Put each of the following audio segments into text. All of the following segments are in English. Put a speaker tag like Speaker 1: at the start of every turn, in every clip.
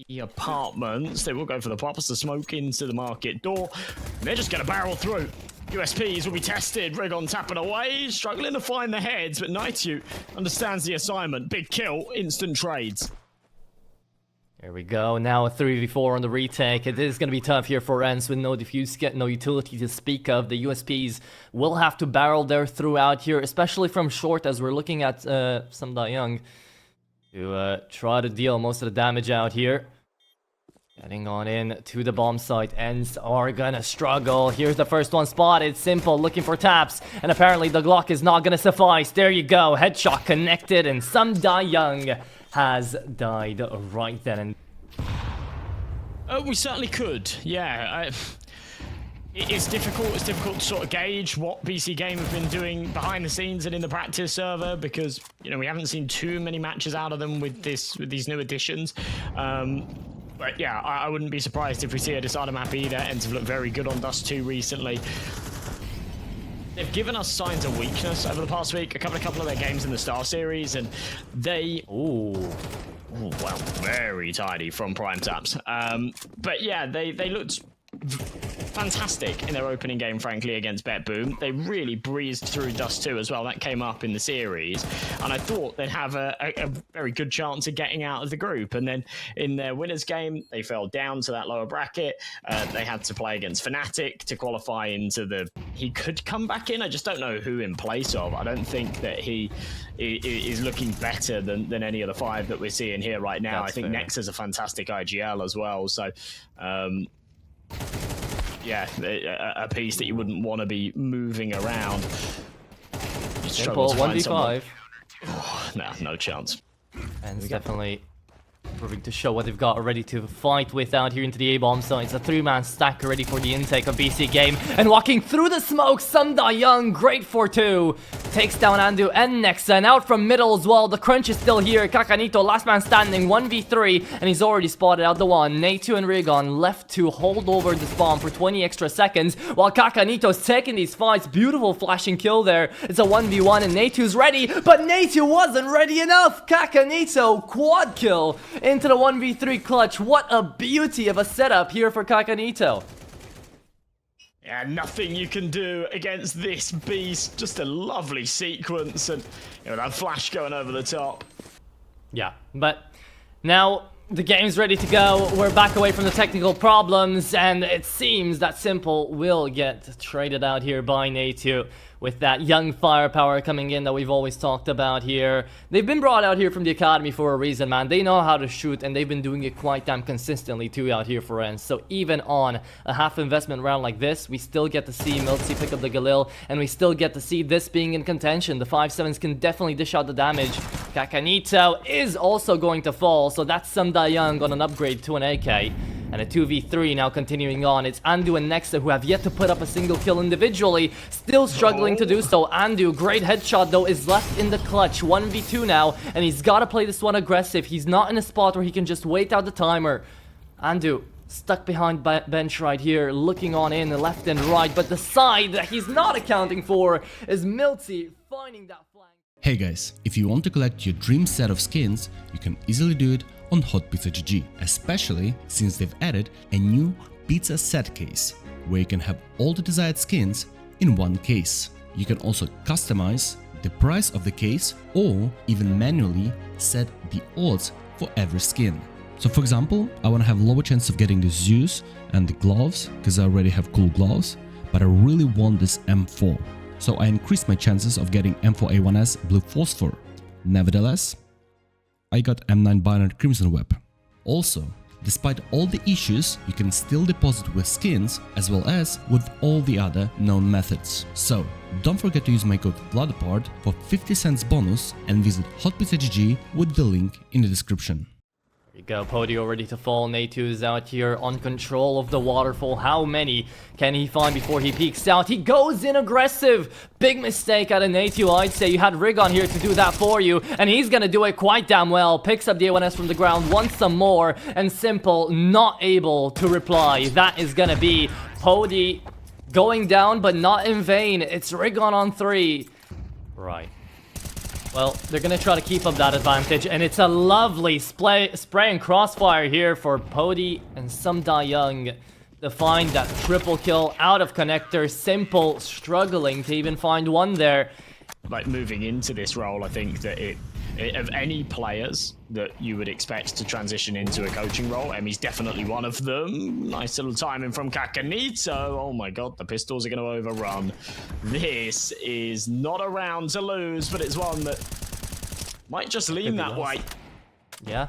Speaker 1: The apartments, they will go for the pops, the smoke into the market door. They're just going to barrel through. USPs will be tested. Rigon tapping away, struggling to find the heads, but niko understands the assignment. Big kill, instant trades.
Speaker 2: There we go. Now a 3v4 on the retake. It is going to be tough here for Ence with no defuse kit, no utility to speak of. The USPs will have to barrel their throughout here, especially from short, as we're looking at Young to try to deal most of the damage out here. Getting on in to the bomb site. Ence are gonna struggle. Here's the first one spotted. Simple looking for taps. And apparently the Glock is not gonna suffice. There you go. Headshot connected. And Young has died right then.
Speaker 1: We certainly could. Yeah. It's difficult to sort of gauge what BC.Game have been doing behind the scenes and in the practice server, because we haven't seen too many matches out of them with these new additions. But yeah, I wouldn't be surprised if we see a decided map either. Ence have looked very good on Dust 2 recently. They've given us signs of weakness over the past week. A couple of their games in the Star Series, and they well, very tidy from prime taps. But yeah, they looked fantastic in their opening game, frankly, against Bet Boom. They really breezed through Dust 2 as well. That came up in the series, and I thought they'd have a very good chance of getting out of the group. And then in their winners game, they fell down to that lower bracket. They had to play against Fnatic to qualify into the... He could come back in. I just don't know who in place of. I don't think that he is looking better than any of the five that we're seeing here right now. I think Nex is a fantastic IGL as well. So... yeah, a piece that you wouldn't want to be moving around.
Speaker 2: Simple 1v5.
Speaker 1: Oh, no chance.
Speaker 2: And it's definitely proving to show what they've got already to fight with out here into the A-bomb. So it's a 3-man stack ready for the intake of BC.Game. And walking through the smoke, Young, great for 2. Takes down Andu and Nexa, and out from middle as well. The crunch is still here. Kakanito, last man standing, 1v3, and he's already spotted out the one. niko and Rigon left to hold over this bomb for 20 extra seconds, while Kakanito's taking these fights. Beautiful flashing kill there. It's a 1v1, and niko's ready, but niko wasn't ready enough. Kakanito, quad kill into the 1v3 clutch. What a beauty of a setup here for Kakanito.
Speaker 1: Yeah, nothing you can do against this beast. Just a lovely sequence, and that flash going over the top.
Speaker 2: Yeah, but now the game's ready to go. We're back away from the technical problems, and it seems that Simple will get traded out here by niko. With that young firepower coming in that we've always talked about here. They've been brought out here from the academy for a reason, man. They know how to shoot, and they've been doing it quite damn consistently too out here for Ence. So even on a half investment round like this, we still get to see miltzee pick up the Galil, and we still get to see this being in contention. The 5-7s can definitely dish out the damage. Kakanito is also going to fall, so that's Young on an upgrade to an AK. And a 2v3 now continuing on. It's Andu and Nexa who have yet to put up a single kill individually. Still struggling to do so. Andu, great headshot though, is left in the clutch. 1v2 now, and he's got to play this one aggressive. He's not in a spot where he can just wait out the timer. Andu stuck behind bench right here, looking on in the left and right. But the side that he's not accounting for is miltzee finding that flank.
Speaker 3: Hey guys, if you want to collect your dream set of skins, you can easily do it on hotpizza.gg, especially since they've added a new pizza set case, where you can have all the desired skins in one case. You can also customize the price of the case or even manually set the odds for every skin. So for example, I want to have lower chance of getting the Zeus and the gloves because I already have cool gloves, but I really want this M4. So I increased my chances of getting M4A1S Blue Phosphor. Nevertheless, I got M9 Binary Crimson Web. Also, despite all the issues, you can still deposit with skins as well as with all the other known methods. So, don't forget to use my code BLOODAPART for 50 cents bonus and visit hotpizza.gg with the link in the description.
Speaker 2: Go, Podio ready to fall. niko is out here on control of the waterfall. How many can he find before he peeks out? He goes in aggressive. Big mistake out of niko, I'd say. You had Rigon here to do that for you, and he's gonna do it quite damn well. Picks up the A1S from the ground, wants some more, and Simple not able to reply. That is gonna be Podi going down, but not in vain. It's Rigon on 3. Right. Well, they're gonna try to keep up that advantage, and it's a lovely spray and crossfire here for Pody and some Young to find that triple kill out of connector. Simple struggling to even find one there.
Speaker 1: Like, moving into this role, I think that of any players that you would expect to transition into a coaching role, Emmy's definitely one of them. Nice little timing from Kakanito. Oh my god, the pistols are going to overrun. This is not a round to lose, but it's one that might just lean that way.
Speaker 2: Yeah.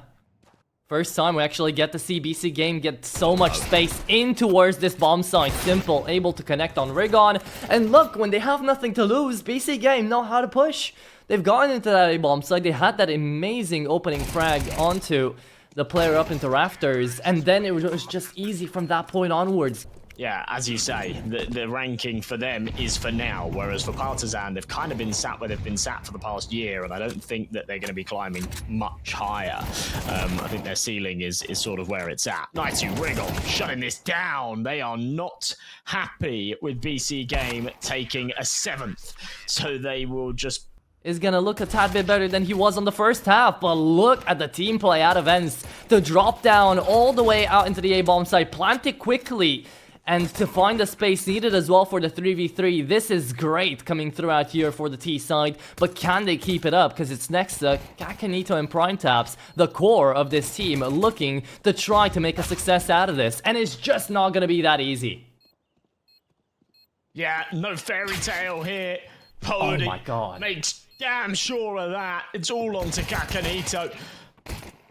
Speaker 2: First time we actually get to see BC.Game get so much space in towards this bomb site. Simple, able to connect on Rigon. And look, when they have nothing to lose, BC.Game know how to push. They've gone into that A bomb site. They had that amazing opening frag onto the player up into rafters. And then it was just easy from that point onwards.
Speaker 1: Yeah, as you say, the ranking for them is for now, whereas for Partisan, they've kind of been sat where they've been sat for the past year, and I don't think that they're going to be climbing much higher. I think their ceiling is sort of where it's at. Nice, Wriggle shutting this down. They are not happy with BC.Game taking a 7th, so they will just...
Speaker 2: Is gonna look a tad bit better than he was on the first half, but look at the team play out of Ence to drop down all the way out into the A-bomb site, plant it quickly, and to find the space needed as well for the 3v3. This is great coming through out here for the T side, but can they keep it up? Because it's next to Kakanito and Prime Taps, the core of this team, looking to try to make a success out of this, and it's just not gonna be that easy.
Speaker 1: Yeah, no fairy tale here. Pody
Speaker 2: oh my god.
Speaker 1: makes damn sure of that. It's all on to Kakanito.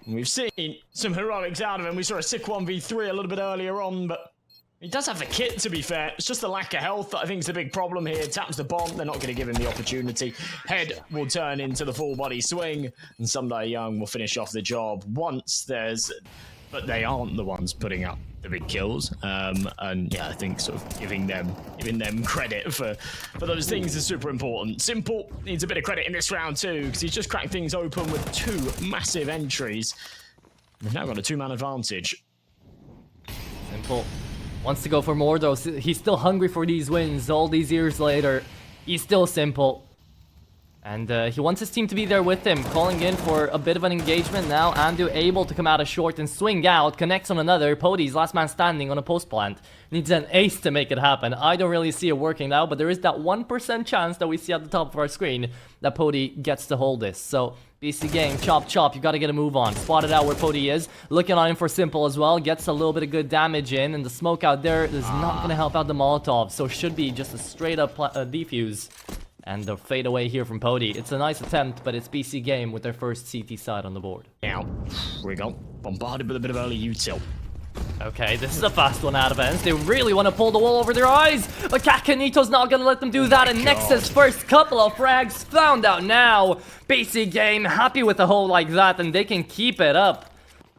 Speaker 1: We've seen some heroics out of him. We saw a sick 1v3 a little bit earlier on, but he does have the kit, to be fair. It's just the lack of health that I think is the big problem here. Taps the bomb. They're not going to give him the opportunity. Head will turn into the full body swing, and Someday Young will finish off the job once there's... But they aren't the ones putting up the big kills. And yeah, I think sort of giving them credit for those things is super important. Simple needs a bit of credit in this round too, because he's just cracked things open with 2 massive entries. They've now got a 2-man advantage.
Speaker 2: Simple wants to go for more though. He's still hungry for these wins all these years later. He's still Simple. And he wants his team to be there with him, calling in for a bit of an engagement now. Andu able to come out of short and swing out, connects on another. Pody's last man standing on a post plant. Needs an ace to make it happen. I don't really see it working now, but there is that 1% chance that we see at the top of our screen that Pody gets to hold this. So, BC.Game, chop, you gotta get a move on. Spotted out where Pody is, looking on him for Simple as well. Gets a little bit of good damage in, and the smoke out there is not gonna help out the Molotov. So, should be just a straight up defuse. And the fade away here from Pody. It's a nice attempt, but it's BC.Game with their first CT side on the board.
Speaker 1: Now, Wriggle bombarded with a bit of early util.
Speaker 2: Okay, this is a fast one out of Ence. They really want to pull the wool over their eyes, but Kakanito's not going to let them do that. And Nexus first couple of frags found out now. BC.Game happy with a hole like that, and they can keep it up.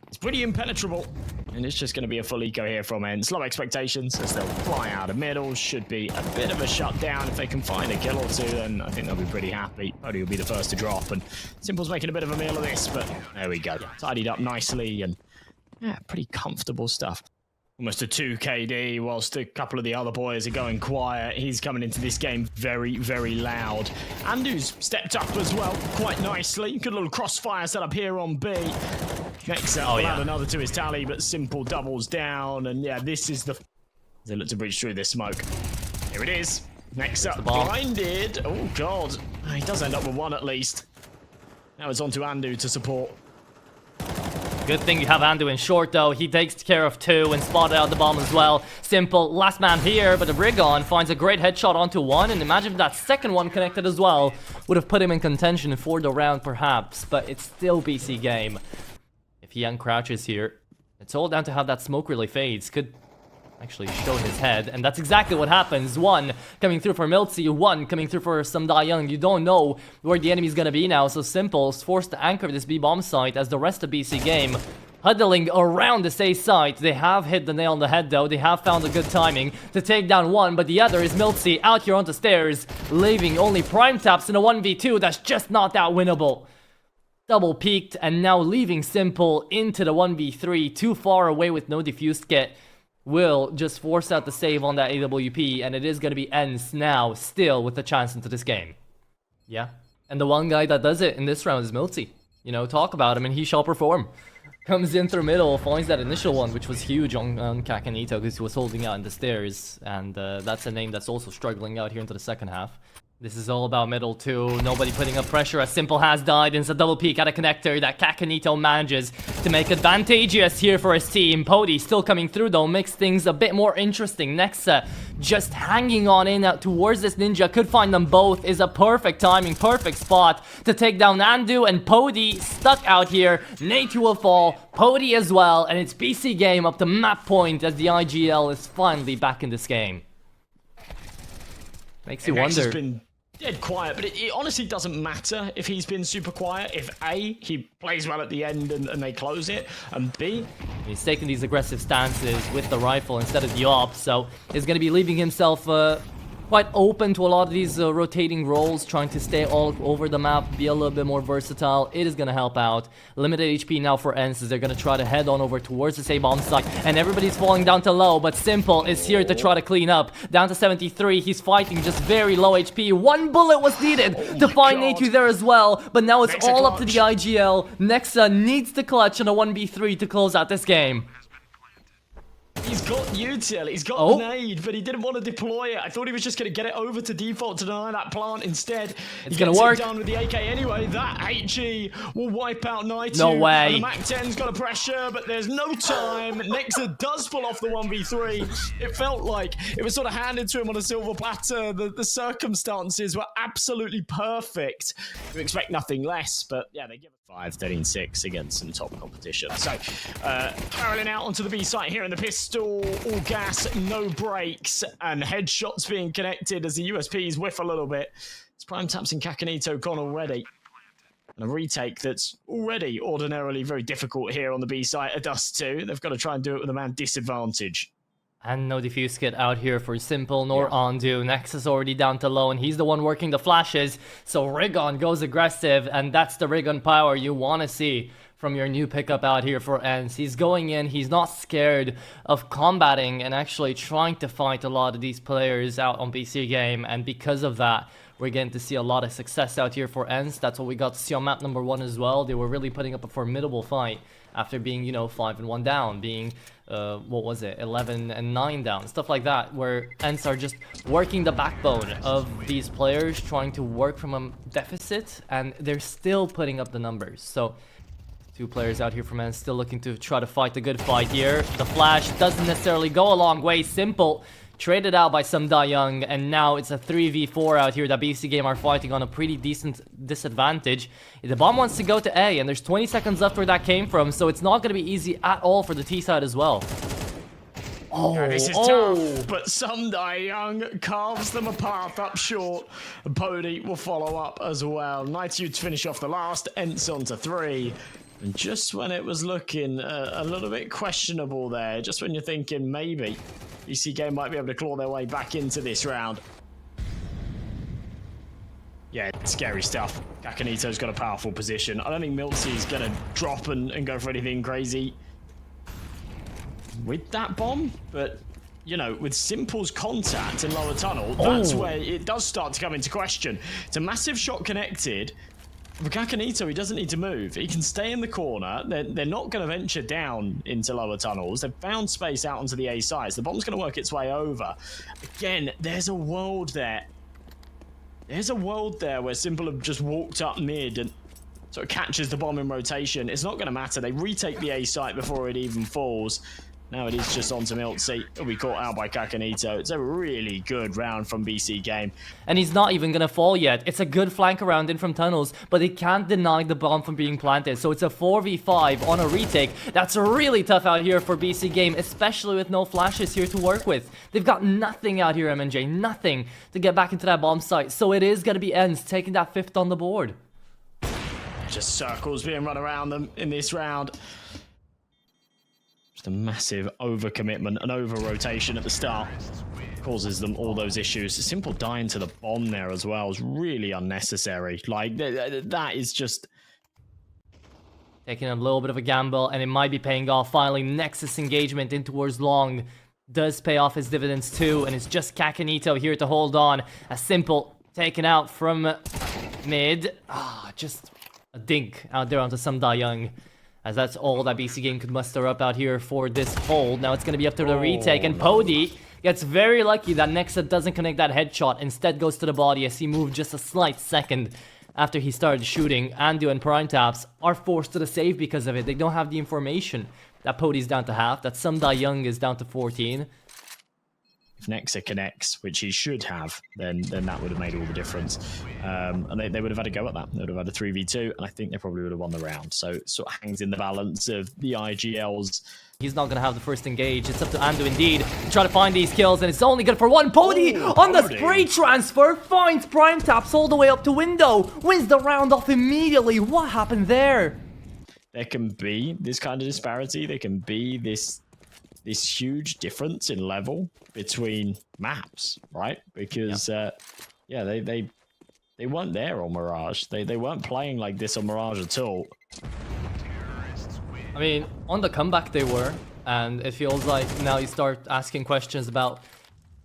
Speaker 1: It's pretty impenetrable. And it's just going to be a full eco here from Ence. Low expectations as they'll fly out of middle. Should be a bit of a shutdown. If they can find a kill or two, then I think they'll be pretty happy. Pody will be the first to drop. And Simple's making a bit of a meal of this, but there we go. Tidied up nicely and yeah, pretty comfortable stuff. Almost a 2 KD, whilst a couple of the other boys are going quiet. He's coming into this game very, very loud. Andu's stepped up as well, quite nicely. Good little crossfire set up here on B. Next up, we'll add another to his tally, but Simple doubles down. And yeah, this is the... They look to breach through this smoke. Here it is. Next up, blinded. Oh, God. He does end up with 1 at least. Now it's on to Andu to support.
Speaker 2: Good thing you have Andu in short though. He takes care of 2 and spotted out the bomb as well. Simple, last man here, but the Rigon finds a great headshot onto 1, and imagine if that second one connected as well. Would have put him in contention for the round perhaps, but it's still BC.Game. If he uncrouches here, it's all down to how that smoke really fades. Could actually show his head, and that's exactly what happens. 1 coming through for Miltsy, 1 coming through for Someday Young. You don't know where the enemy's gonna be now, so Simple's forced to anchor this B-bomb site as the rest of BC.Game huddling around this A site. They have hit the nail on the head though. They have found a good timing to take down 1, but the other is Miltsy out here on the stairs, leaving only Prime Taps in a 1v2 that's just not that winnable. Double peaked, and now leaving Simple into the 1v3, too far away with no defused kit. Will just force out the save on that AWP, and it is going to be Ence now, still with a chance into this game. Yeah? And the one guy that does it in this round is Milty. You know, talk about him and he shall perform. Comes in through middle, finds that initial one, which was huge on Kakanito because he was holding out in the stairs. And that's a name that's also struggling out here into the second half. This is all about middle too. Nobody putting up pressure as Simple has died. And it's a double peek at a connector that Kakanito manages to make advantageous here for his team. Pody still coming through though, makes things a bit more interesting. Nexa just hanging on in out towards this ninja. Could find them both. Is a perfect timing, perfect spot to take down Andu. And Pody stuck out here. Nate will fall. Pody as well. And it's BC.Game up to map point as the IGL is finally back in this game. Makes you wonder.
Speaker 1: Dead quiet, but it honestly doesn't matter if he's been super quiet. If A, he plays well at the end and they close it, and B,
Speaker 2: he's taking these aggressive stances with the rifle instead of the op, so he's going to be leaving himself quite open to a lot of these rotating roles, trying to stay all over the map, be a little bit more versatile. It is going to help out. Limited HP now for Ence as they're going to try to head on over towards the A-bomb site, and everybody's falling down to low, but Simple is here to try to clean up. Down to 73, he's fighting just very low HP. One bullet was needed to find Natu there as well, but now it's all up to the IGL. Nexa needs to clutch on a 1v3 to close out this game.
Speaker 1: He's got util, he's got the nade, but he didn't want to deploy it. I thought he was just going to get it over to default to deny that plant. Instead,
Speaker 2: it's going to work.
Speaker 1: Down with the AK anyway. That HE will wipe out Night.
Speaker 2: No way.
Speaker 1: And the Mac 10's got a pressure, but there's no time. Nexa does pull off the 1v3. It felt like it was sort of handed to him on a silver platter. The circumstances were absolutely perfect. You expect nothing less, but yeah, they give it 5-13-6 against some top competition. So, barreling out onto the B site here in the pistol, all gas, no brakes, and headshots being connected as the USPs whiff a little bit. It's prime taps in Kakanito gone already. And a retake that's already ordinarily very difficult here on the B site. A Dust 2. They've got to try and do it with a man disadvantage.
Speaker 2: And no defuse kit out here for Simple nor Ondu. Nexus already down to low, and he's the one working the flashes. So Rigon goes aggressive, and that's the Rigon power you want to see from your new pickup out here for Ence. He's going in, he's not scared of combating and actually trying to fight a lot of these players out on BC.Game, and because of that, we're getting to see a lot of success out here for Ence. That's what we got to see on map number 1 as well. They were really putting up a formidable fight after being, you know, 5-1 down, being, what was it, 11-9 down, stuff like that, where Ence are just working the backbone of these players, trying to work from a deficit, and they're still putting up the numbers. So, two players out here from Ence still looking to try to fight the good fight here. The flash doesn't necessarily go a long way. Simple traded out by some Da Young, and now it's a 3v4 out here that BC.Game are fighting on a pretty decent disadvantage. The bomb wants to go to A, and there's 20 seconds left where that came from, so it's not going to be easy at all for the T side as well.
Speaker 1: Oh, this is tough, but some Da Young carves them a path up short. Pody will follow up as well. Nighty to finish off the last, Ence on to 3. And just when it was looking a little bit questionable there, just when you're thinking maybe BC.Game might be able to claw their way back into this round. Yeah, it's scary stuff. Kakanito's got a powerful position. I don't think Miltsy's going to drop and go for anything crazy with that bomb, but you know, with Simple's contact in lower tunnel, that's where it does start to come into question. It's a massive shot connected. For Kakanito, he doesn't need to move. He can stay in the corner. They're not going to venture down into lower tunnels. They've found space out onto the A sides. The bomb's going to work its way over. Again, there's a world there. There's a world there where Simple have just walked up mid and sort of catches the bomb in rotation. It's not going to matter. They retake the A site before it even falls. Now it is just onto Miltsy. He'll be caught out by Kakanito. It's a really good round from BC.Game.
Speaker 2: And he's not even going to fall yet. It's a good flank around in from tunnels, but it can't deny the bomb from being planted. So it's a 4v5 on a retake. That's really tough out here for BC.Game, especially with no flashes here to work with. They've got nothing out here, MNJ. Nothing to get back into that bomb site. So it is going to be Ence taking that 5th on the board.
Speaker 1: Just circles being run around them in this round. Just a massive overcommitment and over-rotation at the start causes them all those issues. A simple dying to the bomb there as well is really unnecessary. Like, that is just...
Speaker 2: Taking a little bit of a gamble, and it might be paying off. Finally, Nexus engagement in towards long does pay off his dividends too, and it's just Kakanito here to hold on. A Simple taken out from mid. Just a dink out there onto Young, as that's all that BC.Game could muster up out here for this hold. Now it's going to be up to the retake, and Pody gets very lucky that Nexa doesn't connect that headshot. Instead goes to the body as he moved just a slight second after he started shooting. Andu and Prime Taps are forced to the save because of it. They don't have the information that Pody's down to half, that Young is down to 14.
Speaker 1: If Nexa connects, which he should have, then that would have made all the difference. And they would have had a go at that. They would have had a 3v2, and I think they probably would have won the round. So it sort of hangs in the balance of the IGLs.
Speaker 2: He's not going to have the first engage. It's up to Andu indeed to try to find these kills, and it's only good for one. Pody on the spray transfer finds Prime Taps all the way up to window. Wins the round off immediately. What happened there?
Speaker 1: There can be this kind of disparity. There can be this huge difference in level between maps, right? Because yeah, they weren't there on Mirage. They weren't playing like this on Mirage at all.
Speaker 2: I mean, on the comeback they were, and it feels like now you start asking questions about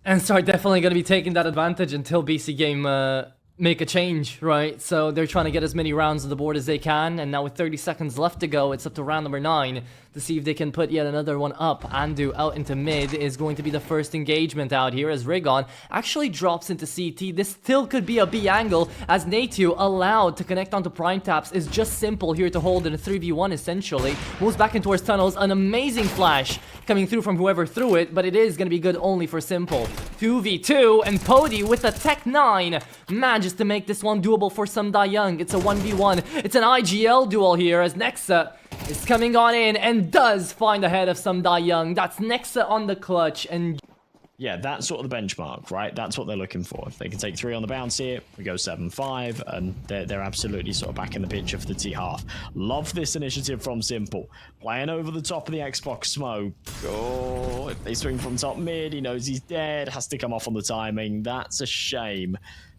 Speaker 2: Ence are definitely going to be taking that advantage until BC.Game make a change, right? So they're trying to get as many rounds on the board as they can, and now with 30 seconds left to go, it's up to round number 9 to see if they can put yet another one up. Andu out into mid is going to be the first engagement out here as Rigon actually drops into CT. This still could be a B angle as Natu, allowed to connect onto Prime Taps, is just simple here to hold in a 3v1 essentially. Moves back in towards tunnels, an amazing flash coming through from whoever threw it, but it is going to be good only for simple. 2v2, and Pody with a Tech 9 manages to make this one doable for Young. It's a 1v1. It's an IGL duel here as Nexa is coming on in and does find ahead of Young. That's Nexa on the clutch, and
Speaker 1: yeah, that's sort of the benchmark, right? That's what they're looking for. If they can take 3 on the bounce here, we go 7-5, and they're absolutely sort of back in the picture for the T-half. Love this initiative from Simple. Playing over the top of the Xbox smoke. Oh, if they swing from top mid, he knows he's dead. Has to come off on the timing. That's a shame.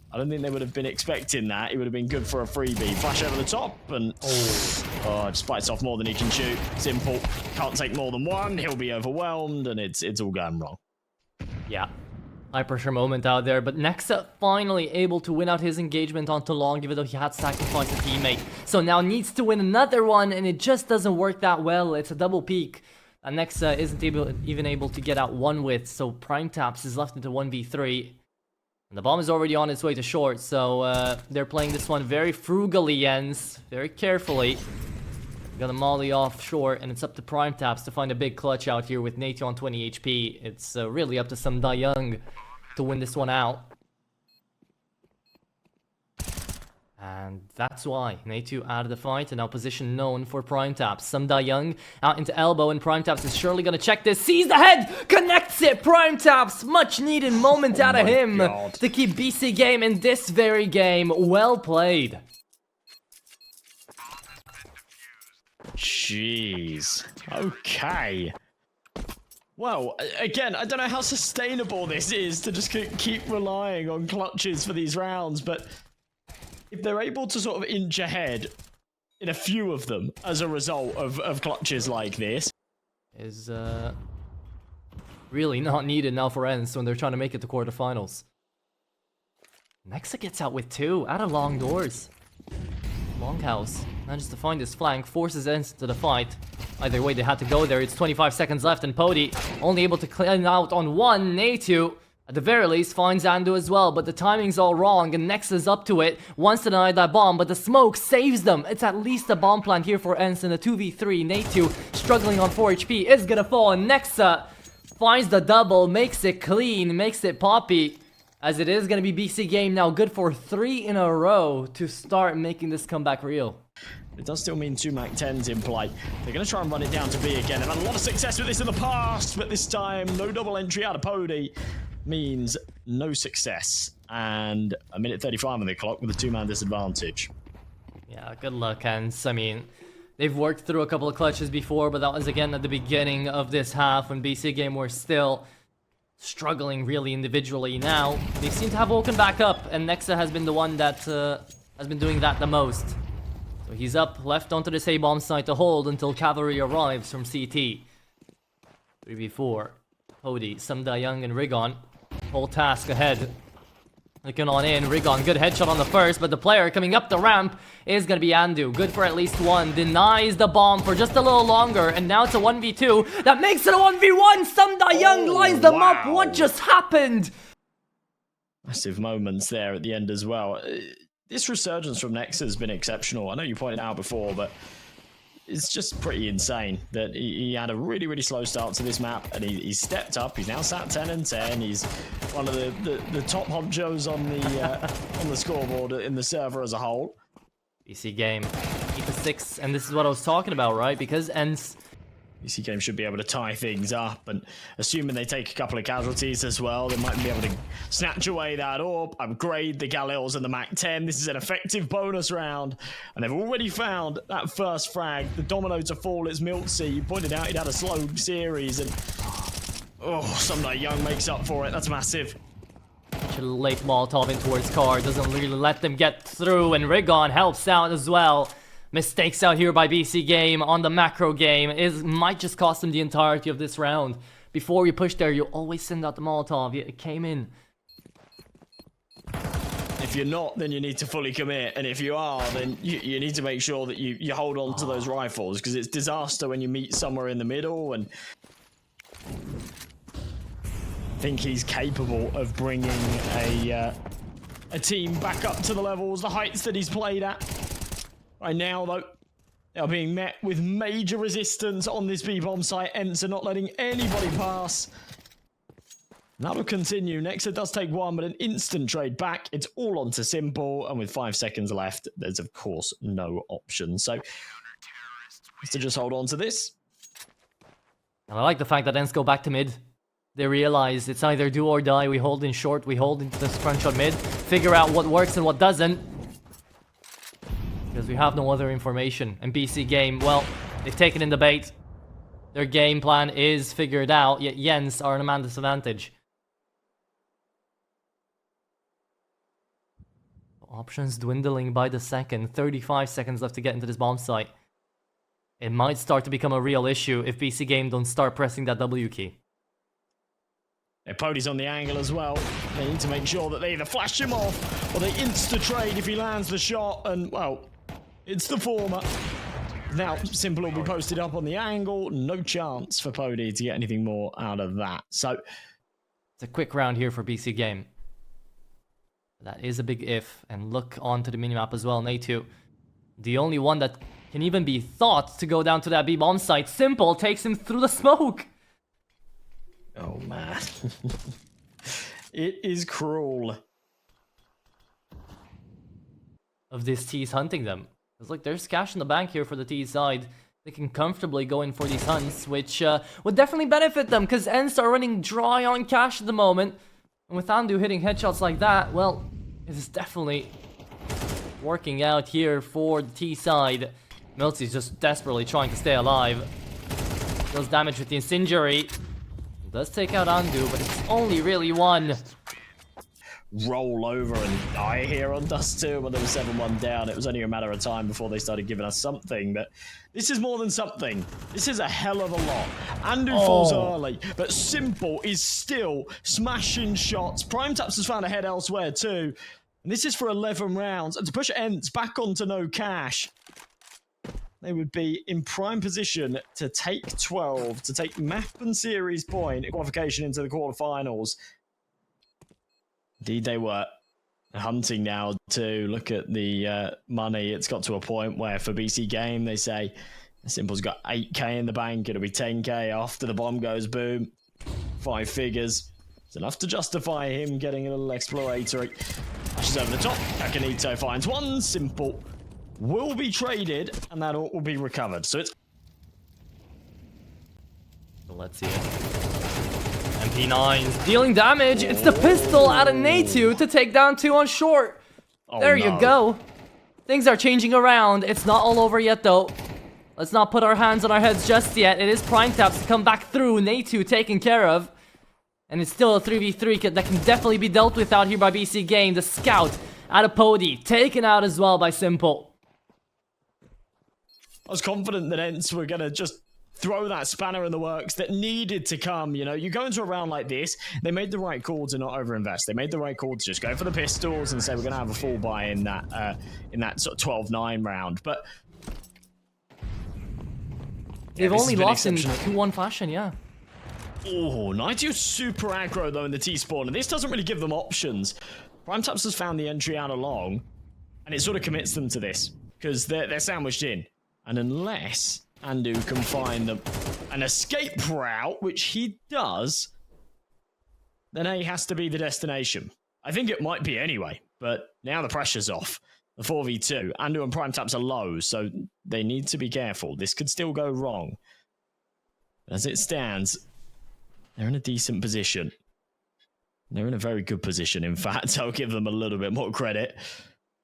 Speaker 1: I don't think they would have been expecting that. It would have been good for a freebie. Flash over the top, and oh, just bites off more than he can shoot. Simple can't take more than one. He'll be overwhelmed, and it's all going wrong.
Speaker 2: Yeah, high pressure moment out there, but Nexa finally able to win out his engagement onto long, even though he had sacrificed a teammate. So now needs to win another one, and it just doesn't work that well. It's a double peak, and Nexa isn't even able to get out one with, so Prime Taps is left into 1v3. And the bomb is already on its way to short, so they're playing this one very frugally, Ence, very carefully. Gonna molly off short, and it's up to Prime Taps to find a big clutch out here with Natu on 20 HP. It's really up to Young to win this one out. And that's why Natu out of the fight, and now position known for Prime Taps. Young out into elbow, and Prime Taps is surely gonna check this. Sees the head, connects it. Prime Taps, much needed moment out of him to keep BC.Game in this very game. Well played.
Speaker 1: Jeez. Okay. Well, again, I don't know how sustainable this is to just keep relying on clutches for these rounds, but if they're able to sort of inch ahead in a few of them as a result of clutches like this,
Speaker 2: is really not needed now for Ence when they're trying to make it to quarterfinals. Nexa gets out with 2 out of long doors. Longhouse manages to find his flank, forces Ence to the fight. Either way, they had to go there. It's 25 seconds left, and Pody only able to clean out on one. Natu, at the very least, finds Andu as well, but the timing's all wrong, and Nexa's up to it. Wants to deny that bomb, but the smoke saves them. It's at least a bomb plant here for Ence in a 2v3. Natu, struggling on 4 HP, is gonna fall, and Nexa finds the double, makes it clean, makes it poppy. As it is going to be BC.Game now good for 3 in a row to start making this comeback real.
Speaker 1: It does still mean 2 MAC-10s in play. They're going to try and run it down to B again. They've had a lot of success with this in the past, but this time no double entry out of Pody means no success. And a minute 35 on the clock with a 2-man disadvantage.
Speaker 2: Yeah, good luck, Ence. I mean, they've worked through a couple of clutches before, but that was again at the beginning of this half when BC.Game were still struggling really individually. Now they seem to have woken back up, and Nexa has been the one that has been doing that the most. So he's up left onto this A-bomb site to hold until cavalry arrives from CT. 3v4. Pody, Young, and Rigon. Whole task ahead Looking on in, Rigon, good headshot on the first, but the player coming up the ramp is gonna be Andu. Good for at least one, denies the bomb for just a little longer, and now it's a 1v2. That makes it a 1v1! Samda Young lines them up, what just happened?
Speaker 1: Massive moments there at the end as well. This resurgence from Nex has been exceptional. I know you pointed out before, but it's just pretty insane that he had a really slow start to this map, and he's stepped up. He's now sat 10 and 10. He's one of the top honchos on the scoreboard in the server as a whole.
Speaker 2: BC.Game 8-6, and this is what I was talking about, right? Because Ence,
Speaker 1: BC.Game should be able to tie things up, and assuming they take a couple of casualties as well, they might be able to snatch away that orb, upgrade the Galils and the Mac-10. This is an effective bonus round, and they've already found that first frag. The domino to fall is Miltsy. You pointed out he'd had a slow series, and Samda Young makes up for it. That's massive.
Speaker 2: a late Molotov in towards car, doesn't really let them get through, and Rigon helps out as well. Mistakes out here by BC.Game on the macro game might just cost them the entirety of this round. Before you push there, you always send out the Molotov. It came in.
Speaker 1: If you're not, then you need to fully commit, and if you are, then you need to make sure that you hold on to those rifles, because it's disaster when you meet somewhere in the middle. And I think he's capable of bringing a team back up to the levels, the heights that he's played at. Right now, though, they are being met with major resistance on this B-bomb site. Ence are not letting anybody pass. That'll continue. Nexa does take one, but an instant trade back. It's all on to Simple, and with 5 seconds left, there's of course no option. So, has to just hold on to this.
Speaker 2: And I like the fact that Ence go back to mid. They realize it's either do or die. We hold in short, we hold into this front shot mid, figure out what works and what doesn't. Because we have no other information. And BC.Game, well, they've taken in the bait. Their game plan is figured out, yet Ence are in a man disadvantage. Options dwindling by the second. 35 seconds left to get into this bomb site. It might start to become a real issue if BC.Game don't start pressing that W key.
Speaker 1: Pody's on the angle as well. They need to make sure that they either flash him off or they insta-trade if he lands the shot, and, well, it's the former. Now, Simple will be posted up on the angle. No chance for Pody to get anything more out of that. So,
Speaker 2: it's a quick round here for BC.Game. That is a big if. And look onto the minimap as well. Natu, the only one that can even be thought to go down to that B-bomb site. Simple takes him through the smoke.
Speaker 1: Oh, man. It is cruel.
Speaker 2: Of this T's hunting them. It's like there's cash in the bank here for the T side. They can comfortably go in for these hunts, which would definitely benefit them, because Ence are running dry on cash at the moment. And with Andu hitting headshots like that, well, it is definitely working out here for the T side. Miltsy's just desperately trying to stay alive. Does damage with the incendiary. Does take out Andu, but it's only really one.
Speaker 1: Roll over and die here on Dust 2 when there was 7-1 down. It was only a matter of time before they started giving us something, but this is more than something. This is a hell of a lot. Andu falls early, but Simple is still smashing shots. Prime Taps has found a head elsewhere too, and this is for 11 rounds. And to push Ence back onto no cash, they would be in prime position to take 12, to take map and series point qualification into the quarterfinals. Indeed they were. Hunting now to look at the money. It's got to a point where for BC.Game they say Simple's got 8k in the bank. It'll be 10k after the bomb goes boom. 5 figures. It's enough to justify him getting a little exploratory. Flashes over the top. Akanito finds one. Simple will be traded, and that will be recovered. So it's...
Speaker 2: Let's see it. MP9's dealing damage. It's the pistol out of Natu to take down 2 on short. There you go. Things are changing around. It's not all over yet, though. Let's not put our hands on our heads just yet. It is Prime Taps to come back through. Natu taken care of. And it's still a 3v3 that can definitely be dealt with out here by BC.Game. The scout out of Pody. Taken out as well by Simple.
Speaker 1: I was confident that Ence were going to just throw that spanner in the works that needed to come. You know, you go into a round like this, they made the right call to not overinvest. They made the right call to just go for the pistols and say we're going to have a full buy in that sort of 12-9 round. But
Speaker 2: they've only lost in 2-1 fashion, yeah.
Speaker 1: Oh, Nightio's super aggro though in the T-spawn, and this doesn't really give them options. Primetaps has found the entry out along, and it sort of commits them to this, because they're sandwiched in. And unless Andu can find an escape route, which he does, then A has to be the destination. I think it might be anyway, but now the pressure's off. The 4v2, Andu and Primetaps are low, so they need to be careful. This could still go wrong. As it stands, they're in a decent position. They're in a very good position, in fact. I'll give them a little bit more credit.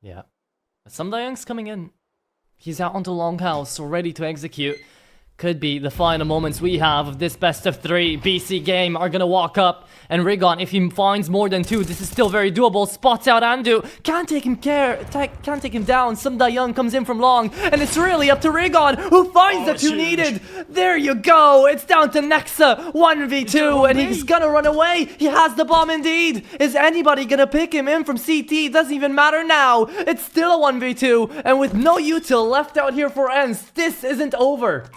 Speaker 2: Yeah. Some Young's coming in. He's out onto Longhouse, ready to execute. Could be the final moments we have of this best of 3. BC Game are gonna walk up, and Rigon, if he finds more than 2, this is still very doable. Spots out Andu, can't take him down. Some Young comes in from long, and it's really up to Rigon, who finds the 2 needed. There you go, it's down to Nexa, 1v2, and he's gonna run away. He has the bomb indeed. Is anybody gonna pick him in from CT? Doesn't even matter now. It's still a 1v2, and with no util left out here for Ence, this isn't over.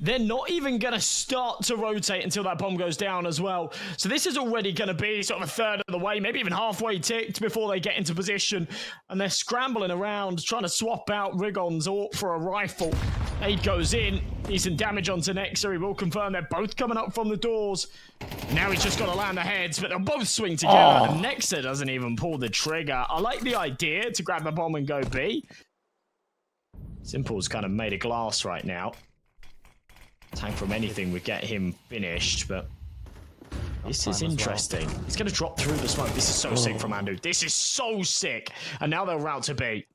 Speaker 1: They're not even going to start to rotate until that bomb goes down as well. So this is already going to be sort of a third of the way, maybe even halfway ticked before they get into position. And they're scrambling around, trying to swap out Rigon's AWP for a rifle. Aid goes in, decent damage onto Nexa. He will confirm they're both coming up from the doors. Now he's just got to land the heads, but they'll both swing together. And Nexa doesn't even pull the trigger. I like the idea to grab the bomb and go B. Simple's kind of made of glass right now. Tank from anything would get him finished, but this is interesting. Well. He's going to drop through the smoke. This is so sick from Andu. This is so sick. And now they'll route to B.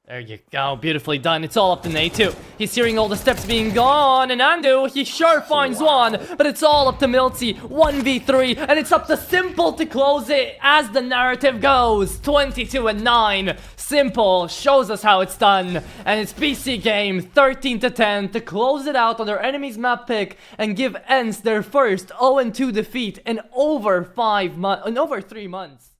Speaker 2: There you go, beautifully done. It's all up to Nate2. He's hearing all the steps being gone, and Andu, he sure finds one, but it's all up to Milty, 1v3, and it's up to Simple to close it as the narrative goes. 22-9. Simple shows us how it's done, and it's BC Game 13-10 to close it out on their enemy's map pick and give Ence their first 0-2 defeat in over 3 months.